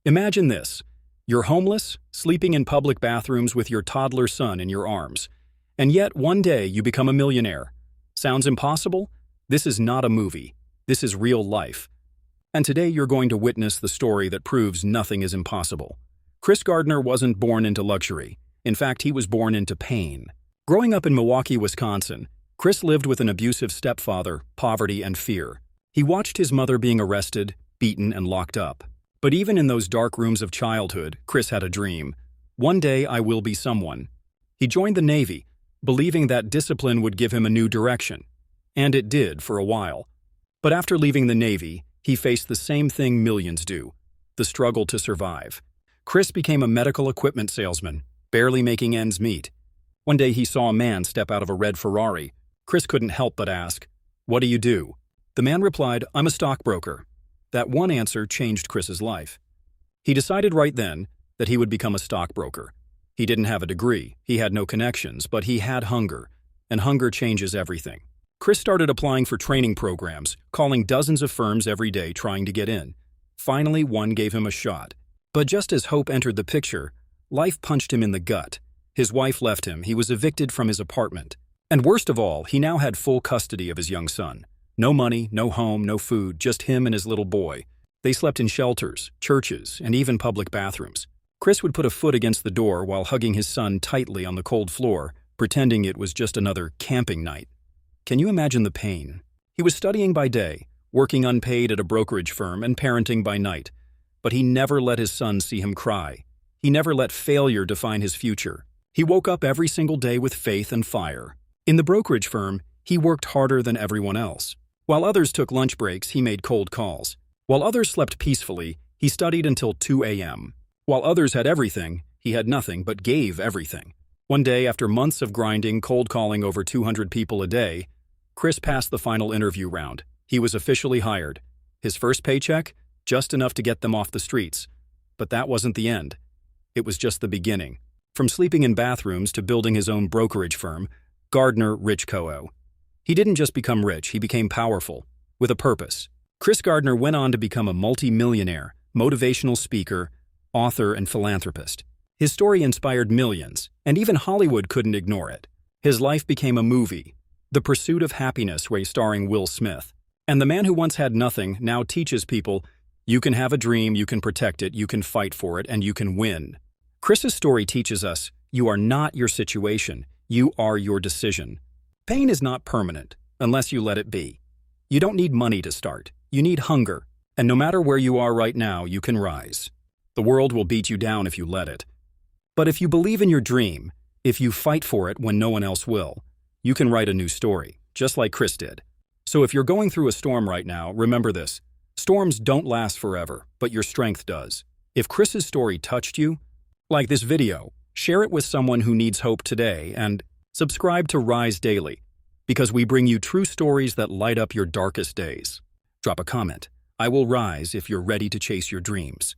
Imagine this. You're homeless, sleeping in public bathrooms with your toddler son in your arms. And yet, one day, you become a millionaire. Sounds impossible? This is not a movie. This is real life. And today you're going to witness the story that proves nothing is impossible. Chris Gardner wasn't born into luxury. In fact, he was born into pain. Growing up in Milwaukee, Wisconsin, Chris lived with an abusive stepfather, poverty, and fear. He watched his mother being arrested, beaten, and locked up. But even in those dark rooms of childhood, Chris had a dream. One day I will be someone. He joined the Navy, believing that discipline would give him a new direction. And it did for a while. But after leaving the Navy, he faced the same thing millions do, the struggle to survive. Chris became a medical equipment salesman, barely making ends meet. One day he saw a man step out of a red Ferrari. Chris couldn't help but ask, "What do you do?" The man replied, "I'm a stockbroker." That one answer changed Chris's life. He decided right then that he would become a stockbroker. He didn't have a degree, he had no connections, but he had hunger, and hunger changes everything. Chris started applying for training programs, calling dozens of firms every day trying to get in. Finally, one gave him a shot. But just as hope entered the picture, life punched him in the gut. His wife left him, he was evicted from his apartment. And worst of all, he now had full custody of his young son. No money, no home, no food, just him and his little boy. They slept in shelters, churches, and even public bathrooms. Chris would put a foot against the door while hugging his son tightly on the cold floor, pretending it was just another camping night. Can you imagine the pain? He was studying by day, working unpaid at a brokerage firm, and parenting by night. But he never let his son see him cry. He never let failure define his future. He woke up every single day with faith and fire. In the brokerage firm, he worked harder than everyone else. While others took lunch breaks, he made cold calls. While others slept peacefully, he studied until 2 a.m. While others had everything, he had nothing but gave everything. One day, after months of grinding, cold calling over 200 people a day, Chris passed the final interview round. He was officially hired. His first paycheck? Just enough to get them off the streets. But that wasn't the end. It was just the beginning. From sleeping in bathrooms to building his own brokerage firm, Gardner Rich Co. He didn't just become rich, he became powerful, with a purpose. Chris Gardner went on to become a multi-millionaire, motivational speaker, author, and philanthropist. His story inspired millions, and even Hollywood couldn't ignore it. His life became a movie, The Pursuit of Happyness, starring Will Smith. And the man who once had nothing now teaches people, you can have a dream, you can protect it, you can fight for it, and you can win. Chris's story teaches us, you are not your situation, you are your decision. Pain is not permanent, unless you let it be. You don't need money to start. You need hunger. And no matter where you are right now, you can rise. The world will beat you down if you let it. But if you believe in your dream, if you fight for it when no one else will, you can write a new story, just like Chris did. So if you're going through a storm right now, remember this. Storms don't last forever, but your strength does. If Chris's story touched you, like this video, share it with someone who needs hope today, and subscribe to Rise Daily, because we bring you true stories that light up your darkest days. Drop a comment. I will rise if you're ready to chase your dreams.